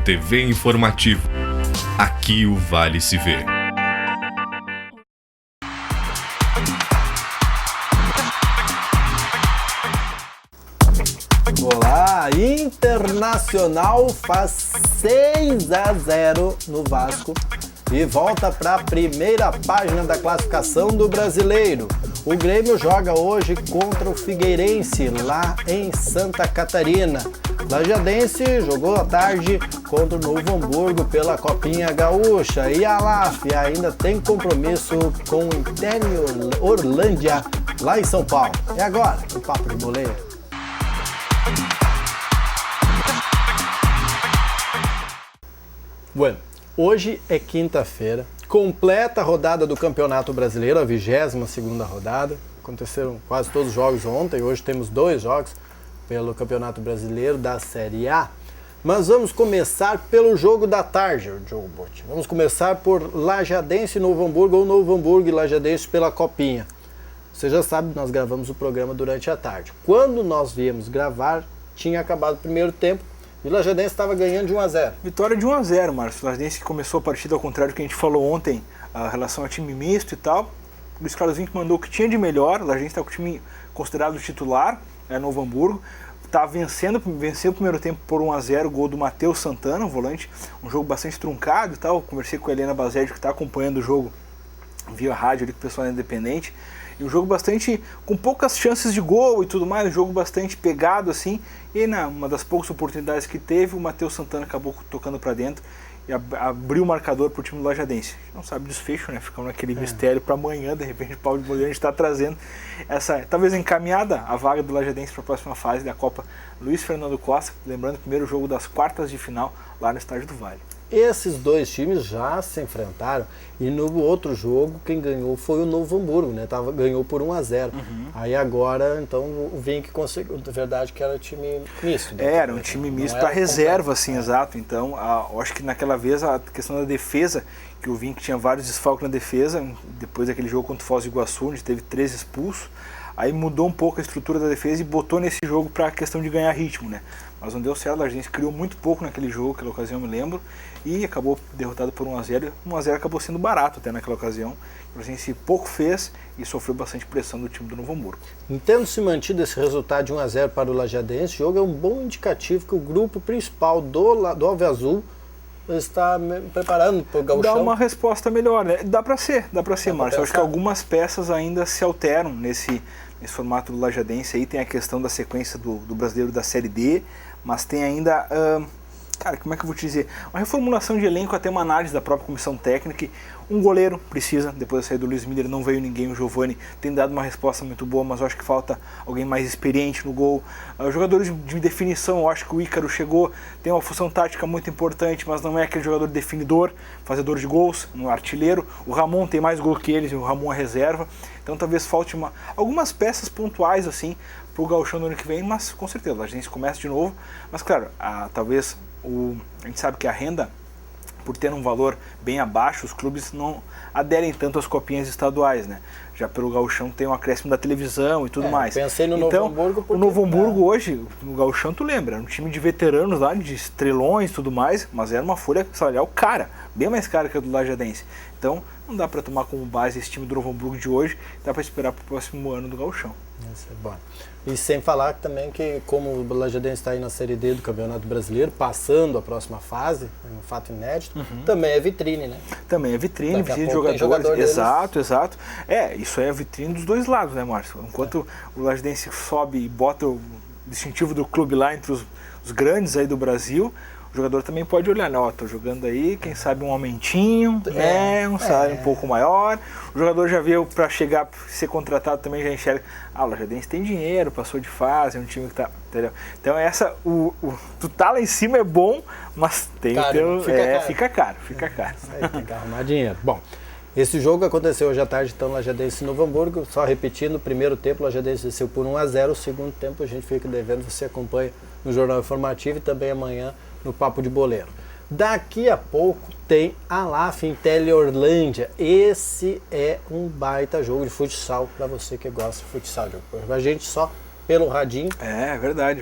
TV Informativo. Aqui o Vale se vê. Olá, Internacional faz 6-0 no Vasco e volta para a primeira página da classificação do Brasileiro. O Grêmio joga hoje contra o Figueirense, lá em Santa Catarina. Lajadense jogou à tarde contra o Novo Hamburgo pela Copinha Gaúcha. E a LAF ainda tem compromisso com o Inter Orlândia, lá em São Paulo. E agora, o Papo de Boleiro. Bueno, hoje é quinta-feira, completa a rodada do Campeonato Brasileiro, a 22ª rodada. Aconteceram quase todos os jogos ontem, hoje temos 2 jogos pelo Campeonato Brasileiro da Série A. Mas vamos começar pelo jogo da tarde, Diogo Botti. Vamos começar por Lajadense e Novo Hamburgo, ou Novo Hamburgo e Lajadense pela Copinha. Você já sabe, nós gravamos o programa durante a tarde. Quando nós viemos gravar, tinha acabado o primeiro tempo, e o Lajadense estava ganhando de 1-0. Vitória de 1-0, Márcio. O Lajadense que começou a partida ao contrário do que a gente falou ontem, a relação ao time misto e tal. O Luiz Carlos Vinck mandou o que tinha de melhor. O Lajadense está com o time considerado titular, Novo Hamburgo. Tá venceu o primeiro tempo por 1-0, gol do Matheus Santana, um volante. Um jogo bastante truncado e tal. Conversei com a Helena Bazed, que está acompanhando o jogo via rádio ali com o pessoal independente. E um jogo bastante, com poucas chances de gol e tudo mais, um jogo bastante pegado assim, e uma das poucas oportunidades que teve, o Matheus Santana acabou tocando para dentro e abriu o marcador para o time do Lajadense. Não sabe desfecho, né? Ficamos naquele mistério para amanhã, de repente o Paulo de Boleiro a gente está trazendo essa, talvez encaminhada a vaga do Lajadense para a próxima fase da Copa Luiz Fernando Costa, lembrando o primeiro jogo das quartas de final lá no Estádio do Vale. Esses dois times já se enfrentaram e no outro jogo quem ganhou foi o Novo Hamburgo, né? Ganhou por 1-0. Aí agora, então, o Vinck conseguiu, na verdade, que era time misto. Né? Era um time misto para reserva, assim, exato. Então, eu acho que naquela vez a questão da defesa, que o Vinck tinha vários desfalques na defesa, depois daquele jogo contra o Foz do Iguaçu, onde teve 3 expulsos, aí mudou um pouco a estrutura da defesa e botou nesse jogo para a questão de ganhar ritmo, né? Mas não deu certo, a gente criou muito pouco naquele jogo, naquela ocasião eu me lembro, e acabou derrotado por 1-0. 1-0 acabou sendo barato até naquela ocasião. A gente pouco fez e sofreu bastante pressão do time do Novo Hamburgo. Tendo-se mantido esse resultado de 1-0 para o Lajadense, o jogo é um bom indicativo que o grupo principal do Alviazul está preparando para o Gauchão. Dá uma resposta melhor, né? Dá para ser, Márcio. Eu acho que algumas peças ainda se alteram nesse formato do Lajadense. Aí tem a questão da sequência do Brasileiro da Série D, mas tem ainda, cara, como é que eu vou te dizer? Uma reformulação de elenco, até uma análise da própria comissão técnica. Um goleiro precisa, depois da saída do Luiz Miller não veio ninguém, o Giovani tem dado uma resposta muito boa, mas eu acho que falta alguém mais experiente no gol. Jogadores de definição, eu acho que o Ícaro chegou, tem uma função tática muito importante, mas não é aquele jogador definidor, fazedor de gols, um artilheiro. O Ramon tem mais gol que eles, e o Ramon é reserva, então talvez falte algumas peças pontuais assim para o Gauchão do ano que vem, mas com certeza a gente começa de novo. Mas claro, talvez a gente sabe que a renda, por ter um valor bem abaixo, os clubes não aderem tanto às copinhas estaduais, né? Já pelo Gauchão tem um acréscimo da televisão e tudo mais. Pensei no Novo Hamburgo. O Novo Hamburgo hoje, no Gauchão, tu lembra, era um time de veteranos lá, de estrelões e tudo mais, mas era uma folha salarial cara, bem mais cara que a do Lajadense. Então, não dá para tomar como base esse time do Novo Hamburgo de hoje, dá para esperar para o próximo ano do Gauchão. Isso é bom. E sem falar também que, como o Lajadense está aí na Série D do Campeonato Brasileiro, passando a próxima fase, um fato inédito, também é vitrine, né? Também é vitrine de jogadores. Exato. Isso é a vitrine dos dois lados, né, Márcio? Enquanto o Lajadense sobe e bota o distintivo do clube lá entre os grandes aí do Brasil, o jogador também pode olhar, não, tô jogando aí, quem sabe um aumentinho, um salário um pouco maior. O jogador já veio para chegar, ser contratado também, já enxerga, o Lajadense tem dinheiro, passou de fase, é um time que tá, entendeu? Então tu tá lá em cima é bom, mas tem o teu, fica caro. Aí, tem que arrumar dinheiro. Bom, esse jogo aconteceu hoje à tarde, então, Lajadense e Novo Hamburgo, só repetindo, o primeiro tempo o Lajadense desceu por 1-0, o segundo tempo a gente fica devendo, você acompanha no Jornal Informativo e também amanhã no Papo de Boleiro. Daqui a pouco tem a LAF Inter Orlândia. Esse é um baita jogo de futsal para você que gosta de futsal. A gente só pelo radinho. É verdade.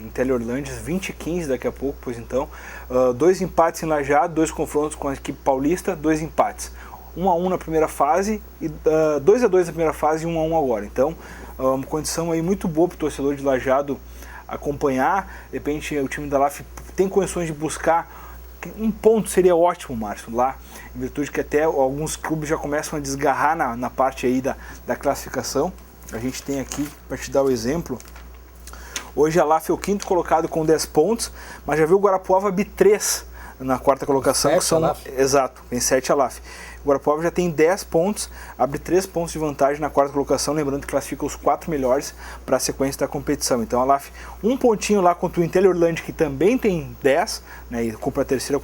Inter Orlandes 20-15 daqui a pouco, pois então. 2 empates em Lajeado, 2 confrontos com a equipe paulista, 2 empates. 1-1 na primeira fase, e 2-2 na primeira fase e 1-1 agora. Então, uma condição aí muito boa para o torcedor de Lajeado acompanhar. De repente, o time da LAF tem condições de buscar. Um ponto seria ótimo, Márcio, lá, em virtude que até alguns clubes já começam a desgarrar na parte aí da classificação. A gente tem aqui, para te dar o exemplo, hoje a LAF é o 5º colocado com 10 pontos, mas já viu o Guarapuava abrir 3 na 4ª colocação. 7 exato, tem 7 a LAF. O Guarapuava já tem 10 pontos, abre 3 pontos de vantagem na 4ª colocação, lembrando que classifica os 4 melhores para a sequência da competição. Então a LAF, um pontinho lá contra o Inter Orlândia, que também tem 10, né, e compra a terceira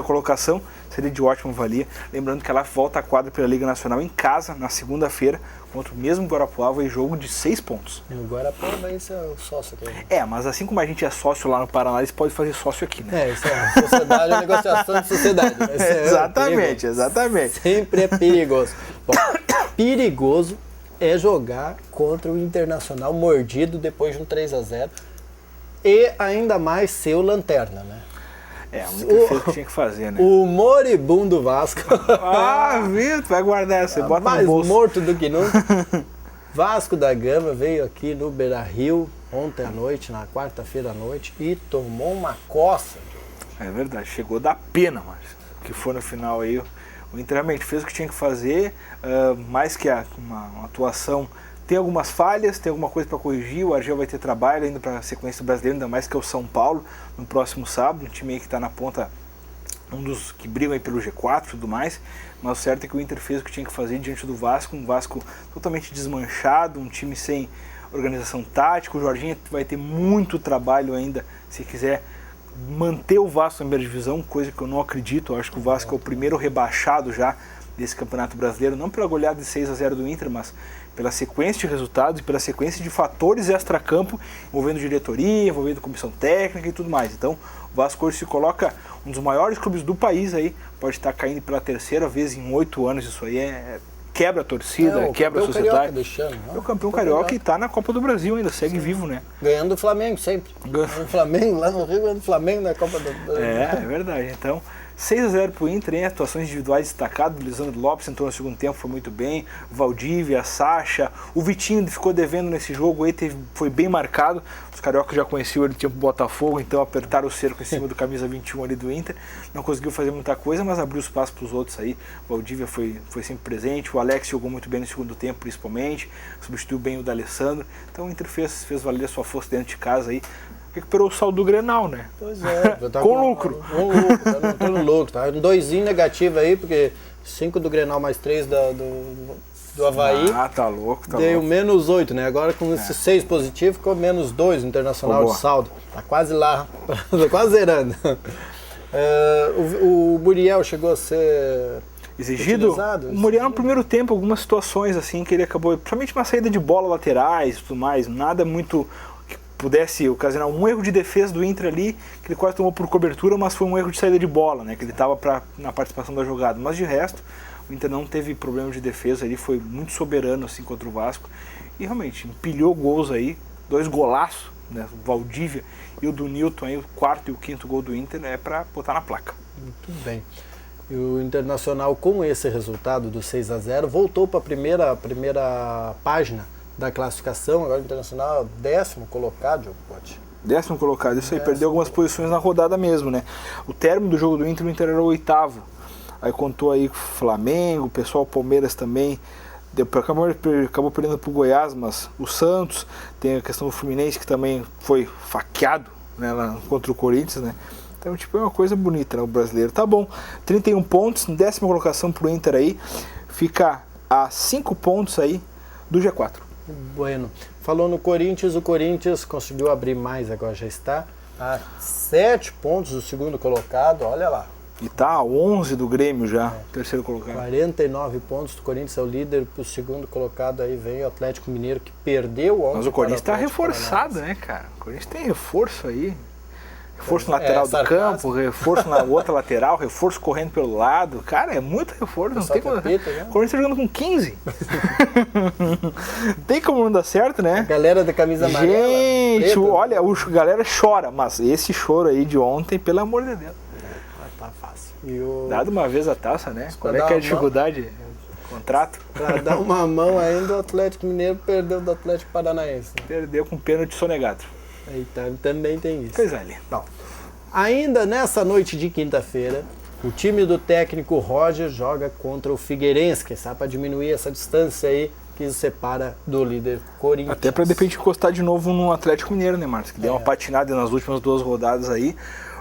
colocação, seria de ótima valia. Lembrando que a LAF volta à quadra pela Liga Nacional em casa, na segunda-feira, contra o mesmo Guarapuava, em jogo de 6 pontos. E o Guarapuava, esse é o sócio aqui. Mas assim como a gente é sócio lá no Paraná, eles podem fazer sócio aqui, né? Isso é sociedade, é negociação de sociedade. Exatamente. Sempre é perigoso. Bom, perigoso é jogar contra o Internacional mordido depois de um 3-0 e ainda mais ser o lanterna, né? O Inter fez o que tinha que fazer, né? O moribundo Vasco. Viu? Tu vai guardar essa, bota mais no bolso. Morto do que nunca. Vasco da Gama veio aqui no Beira-Rio ontem à noite, na quarta-feira à noite, e tomou uma coça. É verdade, chegou da pena, Márcio. Que foi no final aí. O Inter realmente fez o que tinha que fazer, mais que uma atuação. Tem algumas falhas, tem alguma coisa para corrigir. O Argel vai ter trabalho ainda para a sequência do brasileiro, ainda mais que é o São Paulo no próximo sábado. Um time aí que está na ponta, um dos que brigam aí pelo G4 e tudo mais. Mas o certo é que o Inter fez o que tinha que fazer diante do Vasco. Um Vasco totalmente desmanchado, um time sem organização tática. O Jorginho vai ter muito trabalho ainda se quiser manter o Vasco na primeira divisão, coisa que eu não acredito. Eu acho que o Vasco é o primeiro rebaixado já desse Campeonato Brasileiro, não pela goleada de 6-0 do Inter, mas pela sequência de resultados e pela sequência de fatores extracampo, envolvendo diretoria, envolvendo comissão técnica e tudo mais. Então, o Vasco hoje se coloca um dos maiores clubes do país aí, pode estar caindo pela 3ª vez em 8 anos, isso aí quebra a torcida, quebra a sociedade. É o campeão carioca e está na Copa do Brasil ainda, segue vivo, né? Ganhando o Flamengo sempre. Ganhando o Flamengo, lá no Rio, ganhando o Flamengo na Copa do Brasil. É verdade. Então, 6-0 para o Inter, hein? Atuações individuais destacadas. O Lisandro Lopes entrou no segundo tempo, foi muito bem. O Valdívia, a Sacha. O Vitinho ficou devendo nesse jogo aí, foi bem marcado. Os cariocas já conheciam ele, tinha pro Botafogo, então apertaram o cerco em cima do camisa 21 ali do Inter. Não conseguiu fazer muita coisa, mas abriu espaço para os outros aí. O Valdívia foi sempre presente. O Alex jogou muito bem no segundo tempo, principalmente. Substituiu bem o D'Alessandro. Então o Inter fez valer a sua força dentro de casa aí. Recuperou o saldo do Grenal, né? Pois é. Tá com lucro. Tá no lucro, tá? Um 2 negativo aí, porque 5 do Grenal mais 3 do Avaí. Tá louco, tá deu louco. menos 8, né? Agora com esses 6 positivos, ficou menos 2 no Internacional de saldo. Tá quase lá, tá quase zerando. O Muriel chegou a ser exigido? O Muriel no primeiro tempo, algumas situações assim, que ele acabou, principalmente uma saída de bola laterais e tudo mais, nada muito que pudesse ocasionar um erro de defesa do Inter ali, que ele quase tomou por cobertura, mas foi um erro de saída de bola, né? Que ele estava na participação da jogada. Mas de resto, o Inter não teve problema de defesa, ele foi muito soberano assim contra o Vasco e realmente empilhou gols aí, 2 golaços, né? O Valdívia e o do Nilton aí, o 4º e o 5º gol do Inter é para botar na placa. Muito bem. E o Internacional, com esse resultado do 6-0, voltou para a primeira página da classificação. Agora o Internacional é 10º colocado, Diogo Pote. 10º colocado, isso aí, perdeu algumas posições na rodada mesmo, né? O término do jogo do Inter, o Inter era o 8º. Aí contou aí com o Flamengo, o pessoal Palmeiras também, acabou perdendo pro Goiás, mas o Santos, tem a questão do Fluminense que também foi faqueado, né, lá contra o Corinthians, né? Então, tipo, é uma coisa bonita, né, o brasileiro. Tá bom, 31 pontos, 10ª colocação pro Inter aí, fica a 5 pontos aí do G4. Bueno, falou no Corinthians, o Corinthians conseguiu abrir mais, agora já está a 7 pontos do segundo colocado, olha lá. E tá a 11 do Grêmio já, terceiro colocado. 49 pontos do Corinthians, é o líder. Pro segundo colocado aí vem o Atlético Mineiro, que perdeu ontem. Mas o Corinthians tá reforçado, né, cara? O Corinthians tem reforço aí. Reforço na lateral do campo, reforço na outra lateral, reforço correndo pelo lado. Cara, é muito reforço. Não tem como. O Corinthians tá jogando com 15. Tem como não dar certo, né? A galera da camisa amarela. Gente, olha, a galera chora, mas esse choro aí de ontem, pelo amor de Deus. Tá fácil. Dado uma vez a taça, né? Qual é que é a dificuldade? Contrato? Pra dar uma mão ainda, o Atlético Mineiro perdeu do Atlético Paranaense. Perdeu com pênalti sonegado. Então, também tem isso. Pois é, ali. Bom, ainda nessa noite de quinta-feira, o time do técnico Roger joga contra o Figueirense, que sabe para diminuir essa distância aí que separa do líder Corinthians. Até para de repente encostar de novo no Atlético Mineiro, né, Márcio? Que deu uma patinada nas últimas 2 rodadas aí.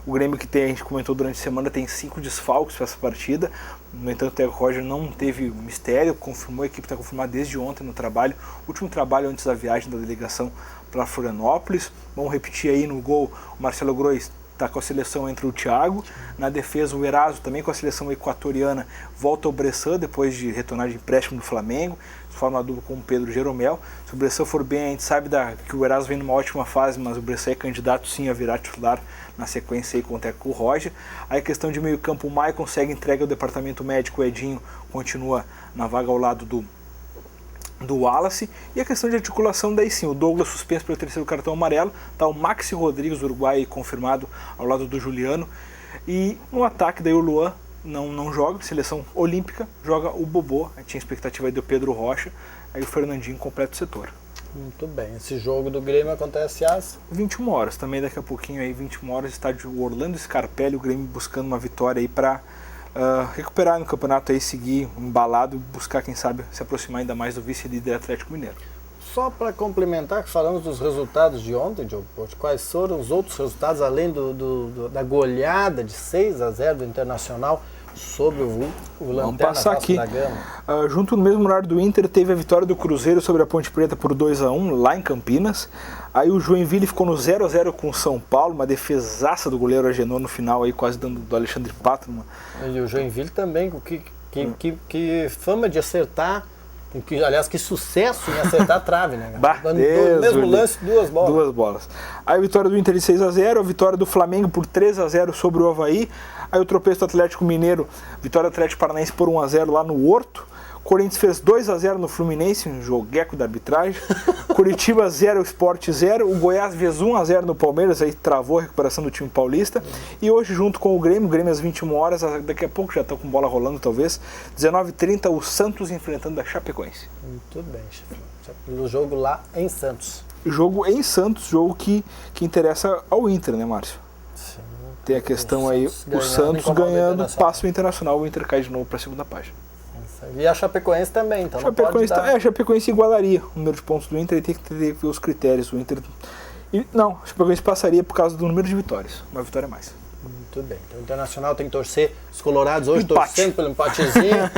O Grêmio que a gente comentou durante a semana tem 5 desfalques para essa partida. No entanto, o técnico Roger não teve mistério, confirmou, a equipe está confirmada desde ontem no trabalho. Último trabalho antes da viagem da delegação para Florianópolis. Vamos repetir aí no gol, o Marcelo Grois está com a seleção entre o Thiago. Na defesa, o Eraso também com a seleção equatoriana volta ao Bressan depois de retornar de empréstimo do Flamengo. Forma dupla com o Pedro Jeromel. Se o Bressan for bem, a gente sabe que o Eraso vem numa ótima fase, mas o Bressan é candidato sim a virar titular na sequência aí com o técnico Roger. Aí a questão de meio campo, o Maicon segue entregue ao departamento médico, o Edinho continua na vaga ao lado do Wallace. E a questão de articulação, daí sim, o Douglas suspenso pelo 3º cartão amarelo, tá o Maxi Rodrigues, Uruguai, confirmado ao lado do Juliano. E no ataque daí o Luan não joga, seleção olímpica, joga o Bobô, tinha expectativa aí do Pedro Rocha, aí o Fernandinho completa o setor. Muito bem, esse jogo do Grêmio acontece às 21 horas, também daqui a pouquinho aí, 21 horas, estádio Orlando Scarpelli, o Grêmio buscando uma vitória aí para recuperar no campeonato aí, seguir embalado, buscar quem sabe se aproximar ainda mais do vice-líder Atlético Mineiro. Só para complementar, que falamos dos resultados de ontem, Diogo, quais foram os outros resultados, além da goleada de 6-0 do Internacional sobre o Lanterna Vasco aqui. Da Gama? Junto no mesmo horário do Inter, teve a vitória do Cruzeiro sobre a Ponte Preta por 2-1, lá em Campinas. Aí o Joinville ficou no 0-0 com o São Paulo, uma defesaça do goleiro Agenor no final, aí quase dando do Alexandre Pato. E o Joinville também, que fama de acertar. Aliás, que sucesso em acertar a trave, né? No mesmo lance, 2 bolas. 2 bolas. Aí a vitória do Inter de 6-0, a vitória do Flamengo por 3-0 sobre o Avaí. Aí o tropeço do Atlético Mineiro, vitória do Atlético Paranaense por 1-0 lá no Horto. Corinthians fez 2-0 no Fluminense, um jogueco da arbitragem. Curitiba 0, Sport 0. O Goiás fez 1-0 no Palmeiras, aí travou a recuperação do time paulista. E hoje, junto com o Grêmio às 21 horas, daqui a pouco já estão com bola rolando talvez, 19h30, o Santos enfrentando a Chapecoense. Muito bem, o jogo lá em Santos. Jogo em Santos, jogo que interessa ao Inter, né, Márcio? Sim. Tem a questão aí, o Santos ganhando, passa o Internacional, o Inter cai de novo para a segunda página. E a Chapecoense também, então a Chapecoense igualaria o número de pontos do Inter e tem que ver os critérios. O Inter... a Chapecoense passaria por causa do número de vitórias, uma vitória a mais. Muito bem, então o Internacional tem que torcer, os colorados hoje torcendo pelo empatezinho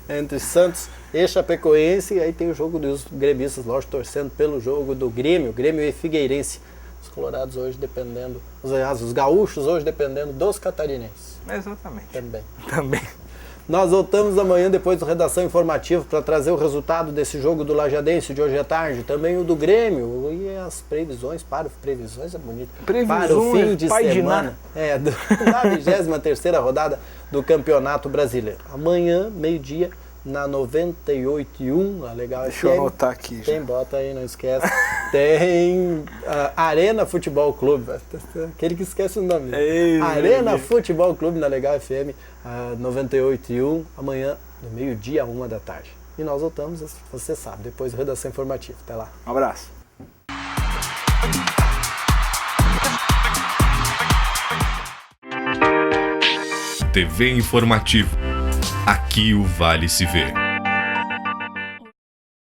entre Santos e Chapecoense, e aí tem o jogo dos gremistas, lógico, torcendo pelo jogo do Grêmio e Figueirense. Os colorados hoje dependendo, os gaúchos hoje dependendo dos catarinenses. Exatamente. Também. Nós voltamos amanhã depois do Redação Informativa para trazer o resultado desse jogo do Lajadense de hoje à tarde, também o do Grêmio e as previsões é bonito. Para o fim de semana da 23ª rodada do Campeonato Brasileiro. Amanhã, meio-dia, na 98.1, a Legal Deixa eu anotar aqui. Bota aí, não esquece. Tem Arena Futebol Clube, aquele que esquece o nome. Arena Futebol Clube na Legal FM, 98.1, amanhã, no meio-dia, 1h da tarde. E nós voltamos, você sabe, depois da Redação Informativa. Até lá. Um abraço. TV Informativo. Aqui o Vale se vê.